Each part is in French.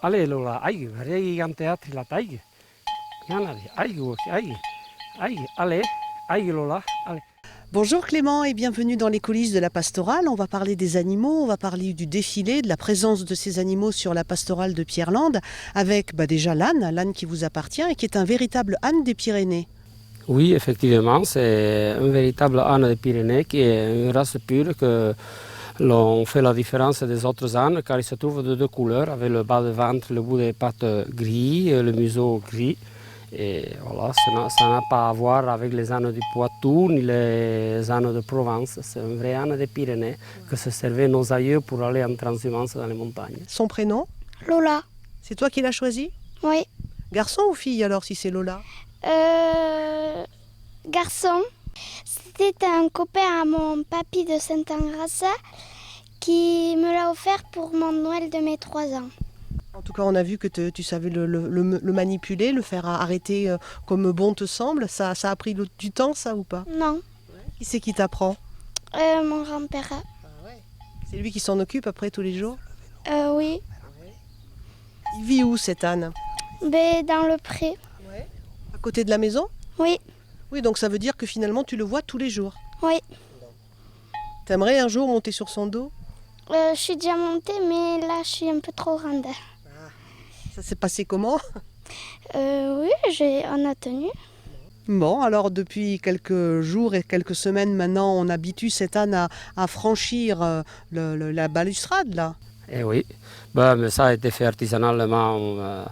Allez Lola, aïe, regarde théâtre la taille. Aïe, aïe, aïe, allez, aïe Lola, allez. Bonjour Clément et bienvenue dans les coulisses de la pastorale. On va parler des animaux, on va parler du défilé, de la présence de ces animaux sur la pastorale de Pierrelaande avec déjà l'âne qui vous appartient et qui est un véritable âne des Pyrénées. Oui, effectivement, c'est un véritable âne des Pyrénées qui est une race pure que l'on fait la différence des autres ânes car il se trouve de deux couleurs avec le bas de ventre, le bout des pattes gris, le museau gris. Et voilà, ça n'a pas à voir avec les ânes du Poitou ni les ânes de Provence. C'est un vrai âne des Pyrénées que se servaient nos aïeux pour aller en transhumance dans les montagnes. Son prénom? Lola. C'est toi qui l'as choisi? Oui. Garçon ou fille alors si c'est Lola? Garçon. C'était un copain à mon papy de Saint-Engrassa qui me l'a offert pour mon Noël de mes 3 ans. En tout cas, on a vu que tu savais le manipuler, le faire arrêter comme bon te semble. Ça a pris du temps, ça, ou pas? Non. Qui c'est qui t'apprend? Mon grand-père. C'est lui qui s'en occupe après tous les jours? Oui. Il vit où cet âne? Dans le pré. À côté de la maison? Oui. Oui, donc ça veut dire que finalement tu le vois tous les jours. Oui. T'aimerais un jour monter sur son dos? Je suis déjà montée, mais là, je suis un peu trop grande. Ça s'est passé comment? Oui, on a tenu. Bon, alors depuis quelques jours et quelques semaines maintenant, on habitue cet âne à franchir la balustrade, là. Eh oui, mais ça a été fait artisanalement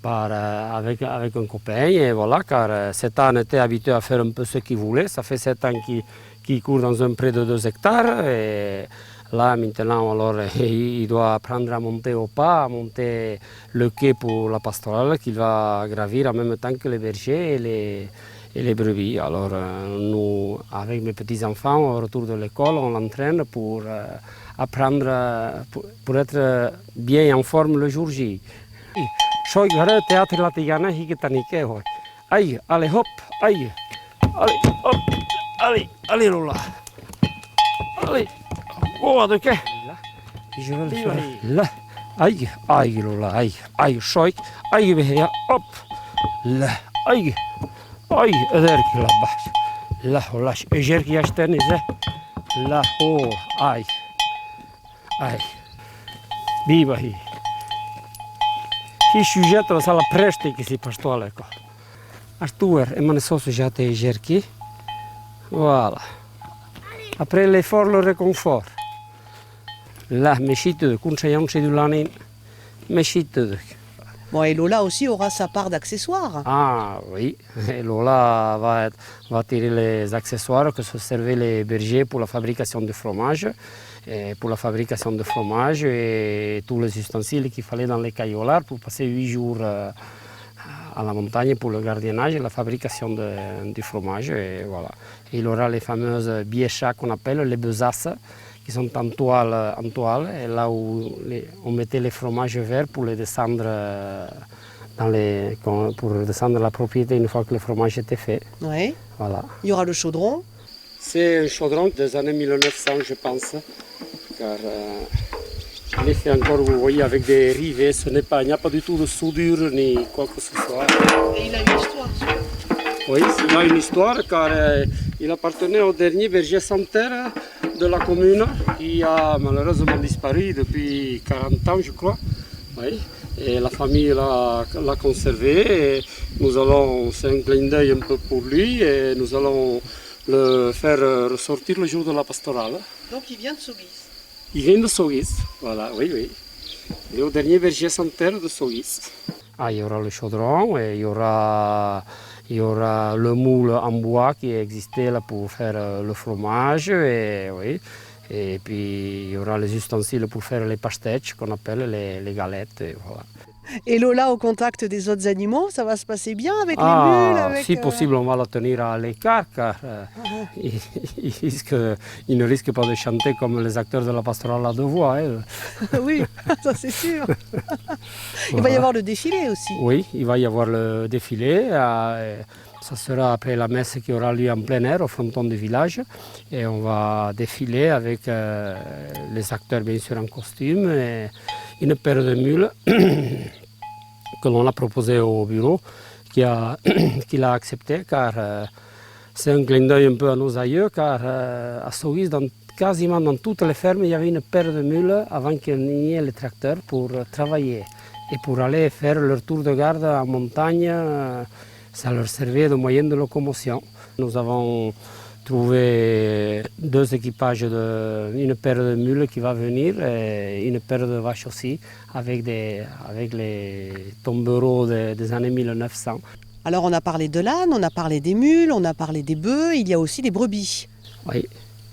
avec un copain, et voilà, car cet âne était habitué à faire un peu ce qu'il voulait. Ça fait 7 ans qu'il court dans un pré de 2 hectares, et là maintenant alors, il doit apprendre à monter au pas, à monter le quai pour la pastorale qu'il va gravir en même temps que les bergers et les brebis. Alors nous, avec mes petits-enfants, au retour de l'école, on l'entraîne pour apprendre, pour être bien en forme le jour J. Soy gara théâtre la tigana hikitanike hoy. Allez hop, allez hop, allez Lola. Allez, oh de qué? Je vais le faire là. Aïe Lola, aïe, soy, aïe behya, hop, là, aïe, eder ki la baş. Là, hola, ejer ki yaştenize. Là, oh, aïe. Viva hi. Hi sujeto sala presti ki si pastoaleko. Astuer, emane sosu jate ejerki. Voilà. Après l'effort, le réconfort. Là, mechiteux, kunchayamche du lanin, mechiteux. Bon, et Lola aussi aura sa part d'accessoires. Ah oui, et Lola va tirer les accessoires que se servaient les bergers pour la fabrication de fromage. Et pour la fabrication de fromage et tous les ustensiles qu'il fallait dans les caillolards pour passer 8 jours à la montagne pour le gardiennage et la fabrication du fromage. Et voilà. Et il aura les fameuses biéchas qu'on appelle les besaces, qui sont en toile, et là où on mettait les fromages verts pour les descendre pour descendre la propriété une fois que le fromage était fait. Ouais. Voilà. Il y aura le chaudron. C'est un chaudron des années 1900, je pense, car il est fait encore, vous voyez, avec des rivets. Il n'y a pas du tout de soudure ni quoi que ce soit. Et il a une histoire. Oui, il a une histoire, car il appartenait au dernier berger sans terre de la commune, qui a malheureusement disparu depuis 40 ans, je crois. Oui. Et la famille l'a conservé. Et nous allons, c'est un clin d'œil un peu pour lui, et nous allons le faire ressortir le jour de la pastorale. Donc il vient de Sogis. Il vient de Sogis, voilà, oui. Il est au dernier berger sans terre de Sogis. Il y aura le chaudron, et il y aura le moule en bois qui existait là pour faire le fromage, et oui. Et puis il y aura les ustensiles pour faire les pastèches qu'on appelle les galettes. Et voilà. Et Lola au contact des autres animaux, ça va se passer bien avec les mules avec, Si possible, on va la tenir à l'écart car il ne risque pas de chanter comme les acteurs de la pastorale à 2 voix. Oui, ça c'est sûr. Voilà. Il va y avoir le défilé aussi. Oui, il va y avoir le défilé. Ça sera après la messe qui aura lieu en plein air au fronton du village. Et on va défiler avec les acteurs bien sûr en costume. Et une paire de mules que l'on a proposé au bureau, qui l'a accepté, car c'est un clin d'œil un peu à nos aïeux, car à Soïs, quasiment dans toutes les fermes, il y avait une paire de mules avant qu'il n'y ait les tracteurs pour travailler. Et pour aller faire leur tour de garde en montagne, ça leur servait de moyen de locomotion. Nous avons trouvé 2 équipages, une paire de mules qui va venir et une paire de vaches aussi, avec les tombereaux des années 1900. Alors on a parlé de l'âne, on a parlé des mules, on a parlé des bœufs, il y a aussi des brebis. Oui.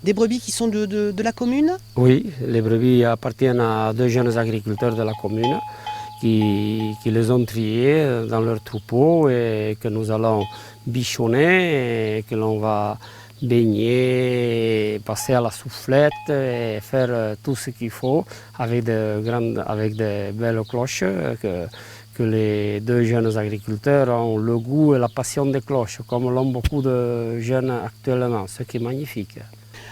Des brebis qui sont de la commune? Oui, les brebis appartiennent à 2 jeunes agriculteurs de la commune qui les ont triés dans leur troupeau et que nous allons bichonner et que l'on va baigner, passer à la soufflette et faire tout ce qu'il faut avec de belles cloches que les 2 jeunes agriculteurs ont le goût et la passion des cloches, comme l'ont beaucoup de jeunes actuellement, ce qui est magnifique.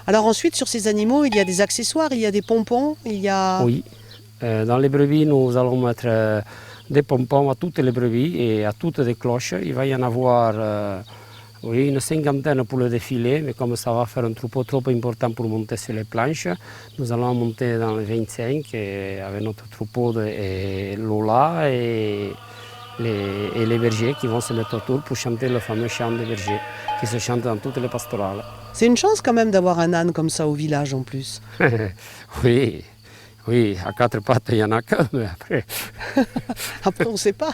Alors ensuite, sur ces animaux, il y a des accessoires, il y a des pompons, il y a... Oui, dans les brebis, nous allons mettre des pompons à toutes les brebis et à toutes les cloches. Il va y en avoir une 50aine pour le défilé, mais comme ça va faire un troupeau trop important pour monter sur les planches, nous allons monter dans les 25 avec notre troupeau et Lola et les bergers qui vont se mettre autour pour chanter le fameux chant des bergers qui se chante dans toutes les pastorales. C'est une chance quand même d'avoir un âne comme ça au village en plus. Oui, oui, à 4 pattes il y en a qu'un, mais après... Après on ne sait pas.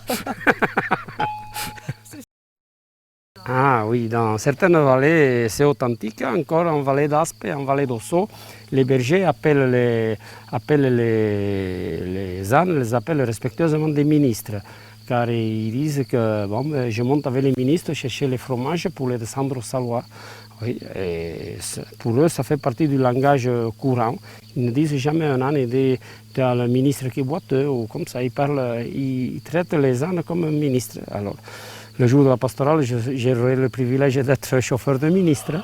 Ah oui, dans certaines vallées, c'est authentique, encore en vallée d'Aspe, en vallée d'Ossau, les bergers appellent les ânes, les appellent respectueusement des ministres, car ils disent que bon, je monte avec les ministres chercher les fromages pour les descendre au saloir. Oui, et pour eux, ça fait partie du langage courant. Ils ne disent jamais un âne, ils disent tu as le ministre qui est boiteux, ou comme ça, ils traitent les ânes comme un ministre. Alors, le jour de la pastorale, j'aurai le privilège d'être chauffeur de ministre.